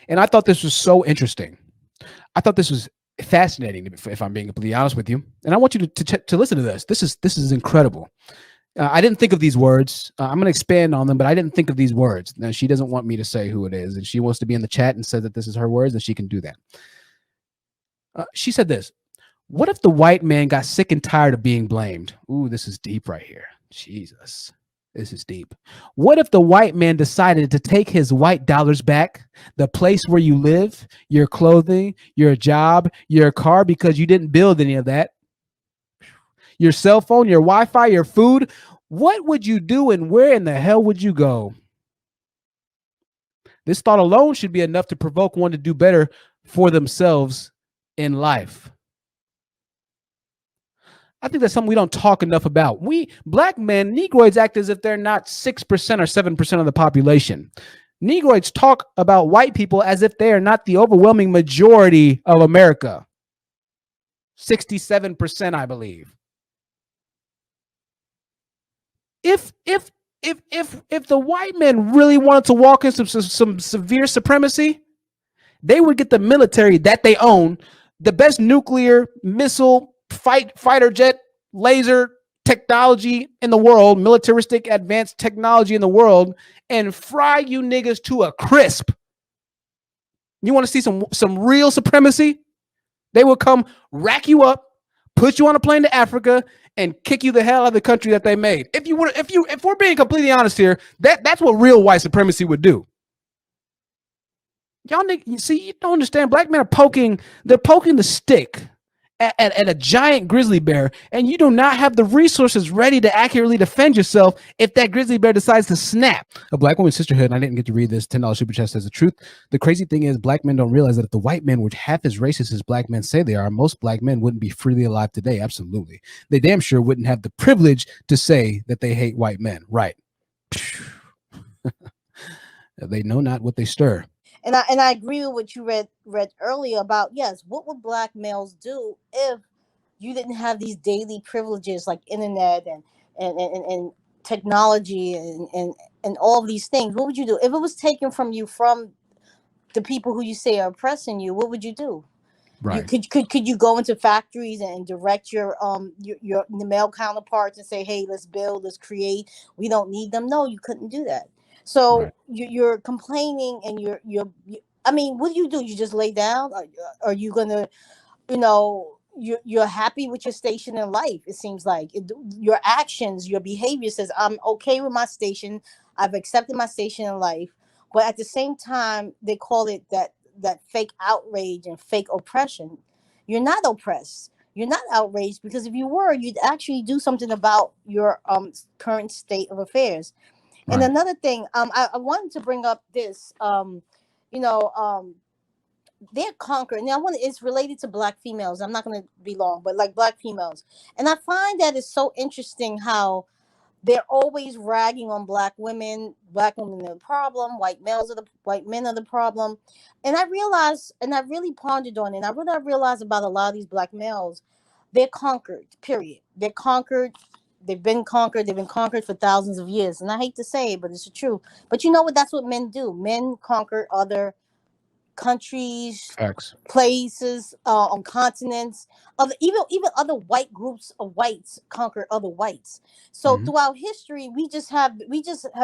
And I thought this was so interesting. I thought this was fascinating, if I'm being completely honest with you. And I want you to listen to this. This is incredible. I didn't think of these words. I'm going to expand on them, but I didn't think of these words. Now, she doesn't want me to say who it is, and she wants to be in the chat and said that this is her words, and she can do that. She said this. What if the white man got sick and tired of being blamed? Ooh, this is deep right here. Jesus. This is deep. What if the white man decided to take his white dollars back, the place where you live, your clothing, your job, your car, because you didn't build any of that, your cell phone, your Wi-Fi, your food? What would you do, and where in the hell would you go? This thought alone should be enough to provoke one to do better for themselves in life. I think that's something we don't talk enough about. We black men, Negroids act as if they're not 6% or 7% of the population. Negroids talk about white people as if they are not the overwhelming majority of America. 67%, I believe. If the white men really wanted to walk in some severe supremacy, they would get the military that they own, the best nuclear missile fighter jet laser technology in the world, militaristic advanced technology in the world, and fry you niggas to a crisp. You want to see some real supremacy? They will come rack you up, put you on a plane to Africa, and kick you the hell out of the country that they made. If we're being completely honest here, that's what real white supremacy would do. Y'all niggas, see, you don't understand. Black men are poking the stick at a giant grizzly bear, and you do not have the resources ready to accurately defend yourself if that grizzly bear decides to snap. A Black Woman's Sisterhood, and I didn't get to read this $10 super chat, says the truth. The crazy thing is, black men don't realize that if the white men were half as racist as black men say they are, most black men wouldn't be freely alive today. Absolutely. They damn sure wouldn't have the privilege to say that they hate white men. Right. They know not what they stir. And I agree with what you read earlier about, yes, what would black males do if you didn't have these daily privileges like internet and technology and all of these things? What would you do if it was taken from you, from the people who you say are oppressing you? What would you do? Right. Could you go into factories and direct your the male counterparts and say, hey, let's build, let's create, we don't need them? No, you couldn't do that. So Right. you're complaining, and I mean, what do? You just lay down? Are you gonna, you're happy with your station in life? It seems like your actions, your behavior says, I'm okay with my station, I've accepted my station in life. But at the same time, they call it that fake outrage and fake oppression. You're not oppressed, you're not outraged, because if you were, you'd actually do something about your current state of affairs. And Right. another thing, I wanted to bring up this, you know, um, they're conquered. Now, it's related to black females. I'm not going to be long, but like black females, and I find that it's so interesting how they're always ragging on black women. Black women are the problem. White men are the problem. And I realized, and I really pondered on it. And I realized about a lot of these black males, they're conquered. Period. They're conquered. They've been conquered. They've been conquered for thousands of years. And I hate to say it, but it's the truth. But you know what? That's what men do. Men conquer other countries, Facts. places, on continents, other, even other white groups of whites conquer other whites. So Mm-hmm. throughout history, we just have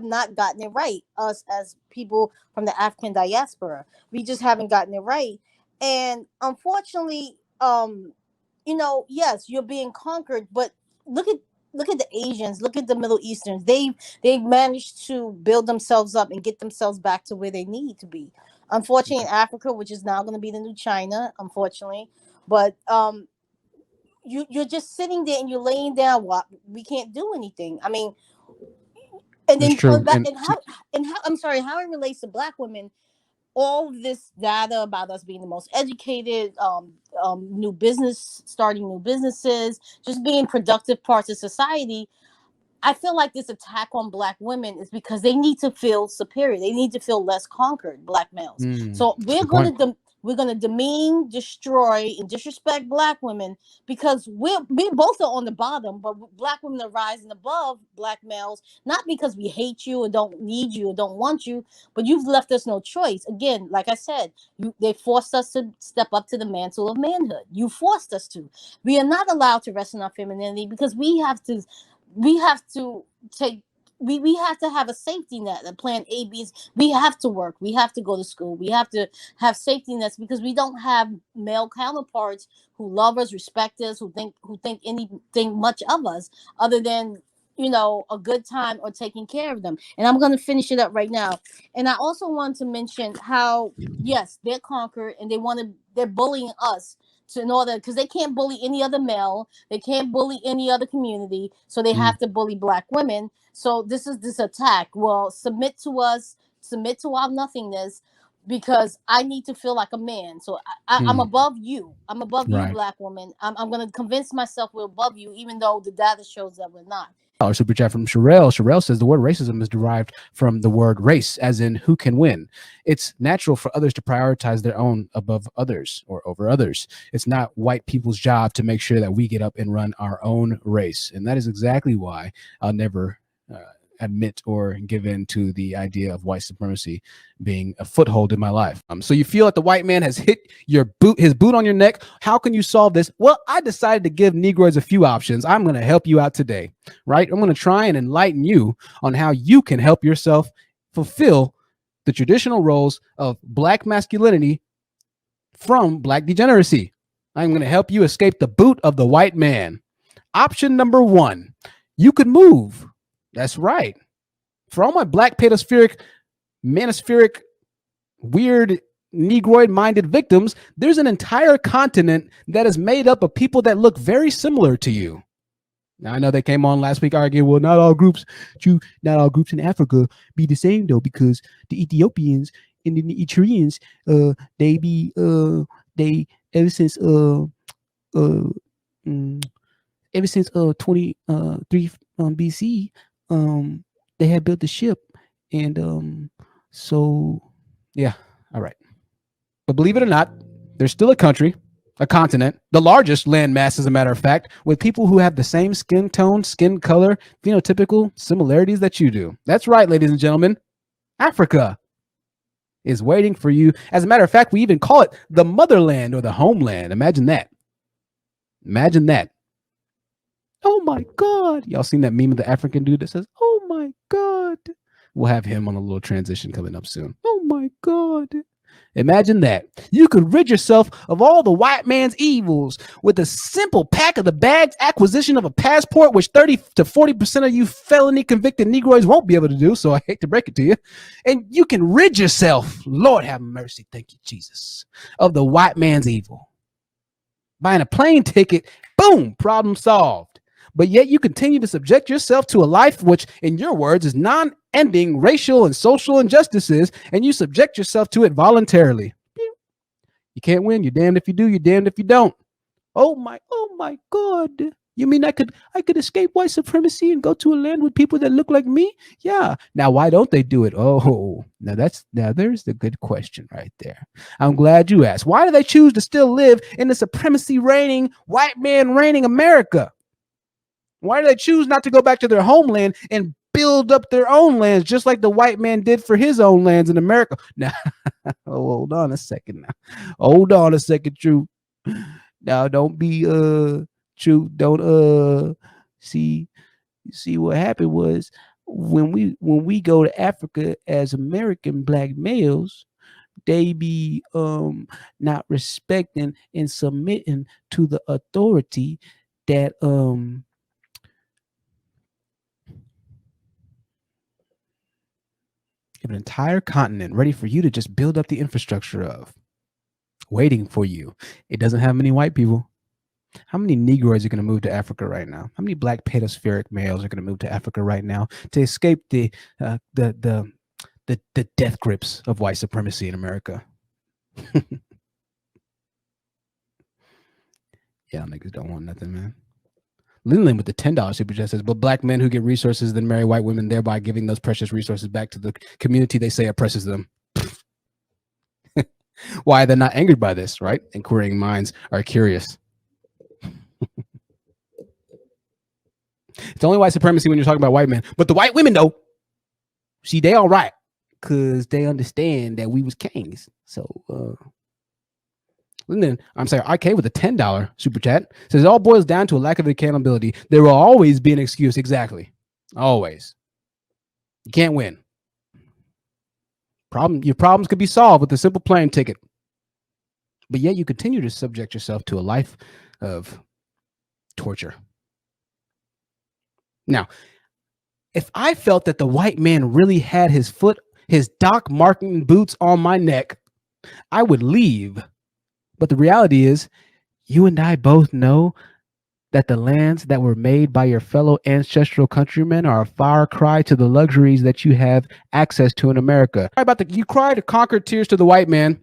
not gotten it right. Us as people from the African diaspora, we just haven't gotten it right. And unfortunately, yes, you're being conquered, but look at look at the Asians, look at the Middle Easterns. They've managed to build themselves up and get themselves back to where they need to be. Unfortunately, in Africa, which is now going to be the new China, unfortunately, but you're just sitting there and you're laying down. What, we can't do anything. I mean, and That's then true. And and how I'm sorry, how it relates to black women. All of this data about us being the most educated, starting new businesses, just being productive parts of society. I feel like this attack on black women is because they need to feel superior. They need to feel less conquered, black males. So that's a good point. We're going to demean, destroy, and disrespect black women because we both are on the bottom, but black women are rising above black males, not because we hate you or don't need you or don't want you, but you've left us no choice. Again, like I said, they forced us to step up to the mantle of manhood. You forced us to. We are not allowed to rest in our femininity because we have to take we have to have a safety net, a plan A, B. We have to work. We have to go to school. We have to have safety nets because we don't have male counterparts who love us, respect us, who think anything much of us other than a good time or taking care of them. And I'm going to finish it up right now. And I also want to mention how yes, they're conquered and they're bullying us to in order because they can't bully any other male, they can't bully any other community, so they have to bully black women. So this is this attack. Well, submit to us, submit to our nothingness, because I need to feel like a man. So I'm above you. I'm above you, Right. black woman. I'm going to convince myself we're above you, even though the data shows that we're not. Our super chat from Sherelle. Sherelle says the word racism is derived from the word race, as in who can win. It's natural for others to prioritize their own above others or over others. It's not white people's job to make sure that we get up and run our own race. And that is exactly why I'll never admit or give in to the idea of white supremacy being a foothold in my life. So you feel like the white man has hit his boot on your neck. How can you solve this? Well, I decided to give Negroids a few options. I'm going to help you out today, right? I'm going to try and enlighten you on how you can help yourself fulfill the traditional roles of black masculinity from black degeneracy. I'm going to help you escape the boot of the white man. Option number 1, you could move. That's right. For all my black pedospheric, manospheric, weird Negroid-minded victims, there's an entire continent that is made up of people that look very similar to you. Now, I know they came on last week arguing, well, not all groups in Africa be the same, though, because the Ethiopians and the Eritreans, ever since 23 BC, they had built the ship, and so yeah, all right. But believe it or not, there's still a country, a continent, the largest landmass, as a matter of fact, with people who have the same skin tone, skin color, phenotypical similarities that you do. That's right, ladies and gentlemen. Africa is waiting for you. As a matter of fact, we even call it the motherland or the homeland. Imagine that. Imagine that. Oh my God. Y'all seen that meme of the African dude that says, oh my God? We'll have him on a little transition coming up soon. Oh my God. Imagine that. You could rid yourself of all the white man's evils with a simple pack of the bags acquisition of a passport, which 30 to 40% of you felony convicted Negroids won't be able to do. So I hate to break it to you. And you can rid yourself, Lord have mercy, thank you, Jesus, of the white man's evil. Buying a plane ticket, boom, problem solved. But yet you continue to subject yourself to a life which, in your words, is non-ending racial and social injustices, and you subject yourself to it voluntarily. You can't win. You're damned if you do. You're damned if you don't. Oh my God. You mean I could escape white supremacy and go to a land with people that look like me? Yeah. Now, why don't they do it? Oh, now there's the good question right there. I'm glad you asked. Why do they choose to still live in the supremacy reigning, white man reigning America? Why do they choose not to go back to their homeland and build up their own lands, just like the white man did for his own lands in America? Now, hold on a second. Hold on a second, True. Now, don't be True. Don't see what happened was when we go to Africa as American black males, they be not respecting and submitting to the authority that an entire continent ready for you to just build up the infrastructure of, waiting for you. It doesn't have many white people. How many Negroids are going to move to Africa right now? How many black pedospheric males are going to move to Africa right now to escape the death grips of white supremacy in America? Yeah, niggas don't want nothing, man. Linlin with the $10 super chat says, but black men who get resources then marry white women, thereby giving those precious resources back to the community they say oppresses them. why they're not angered by this, right? Inquiring minds are curious. It's only white supremacy when you're talking about white men. But the white women, though, see, they all right. Because they understand that we was kings. So, then I'm sorry, IK with a $10 super chat says it all boils down to a lack of accountability. There will always be an excuse. Exactly. Always. You can't win. Your problems could be solved with a simple plane ticket. But yet you continue to subject yourself to a life of torture. Now, if I felt that the white man really had his Doc Marten boots on my neck, I would leave. But the reality is, you and I both know that the lands that were made by your fellow ancestral countrymen are a far cry to the luxuries that you have access to in America. You cry to conquer tears to the white man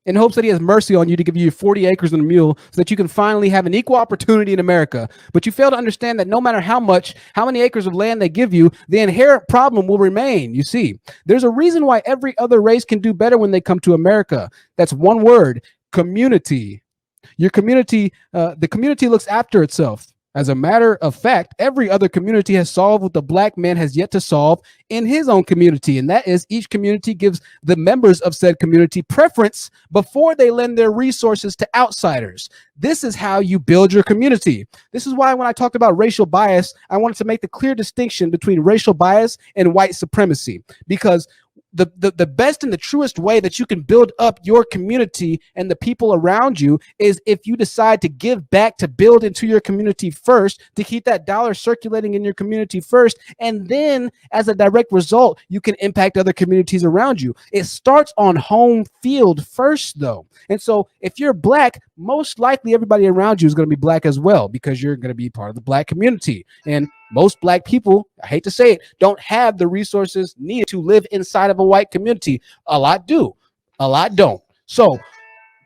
in hopes that he has mercy on you to give you 40 acres and a mule so that you can finally have an equal opportunity in America. But you fail to understand that no matter how many acres of land they give you, the inherent problem will remain. You see, there's a reason why every other race can do better when they come to America. That's one word: community. Your community, the community looks after itself. As a matter of fact, every other community has solved what the black man has yet to solve in his own community. And that is, each community gives the members of said community preference before they lend their resources to outsiders. This is how you build your community. This is why when I talked about racial bias, I wanted to make the clear distinction between racial bias and white supremacy, because the best and the truest way that you can build up your community and the people around you is if you decide to give back, to build into your community first, to keep that dollar circulating in your community first. And then as a direct result, you can impact other communities around you. It starts on home field first, though. And so if you're black, most likely everybody around you is going to be black as well, because you're going to be part of the black community. And most black people, I hate to say it, don't have the resources needed to live inside of a white community. A lot do, a lot don't. So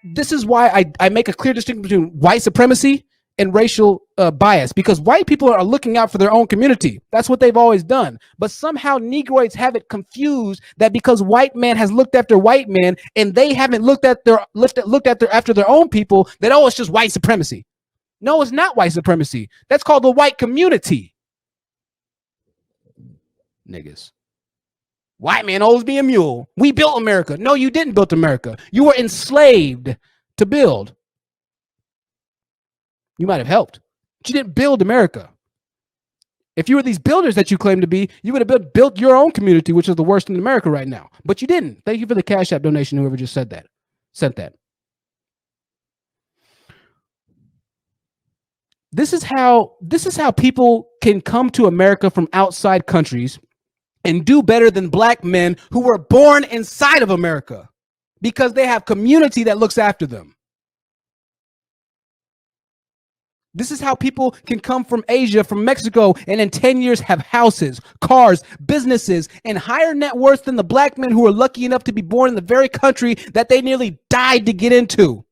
this is why I make a clear distinction between white supremacy and racial bias, because white people are looking out for their own community. That's what they've always done. But somehow Negroids have it confused that because white man has looked after white men and they haven't looked after their own people, that, oh, it's just white supremacy. No, it's not white supremacy. That's called the white community. Niggas. White man owes me a mule. We built America. No, you didn't build America. You were enslaved to build. You might have helped, but you didn't build America. If you were these builders that you claim to be, you would have built your own community, which is the worst in America right now. But you didn't. Thank you for the Cash App donation, whoever just sent that. This is how people can come to America from outside countries and do better than black men who were born inside of America, because they have community that looks after them. This is how people can come from Asia, from Mexico, and in 10 years have houses, cars, businesses, and higher net worth than the black men who were lucky enough to be born in the very country that they nearly died to get into.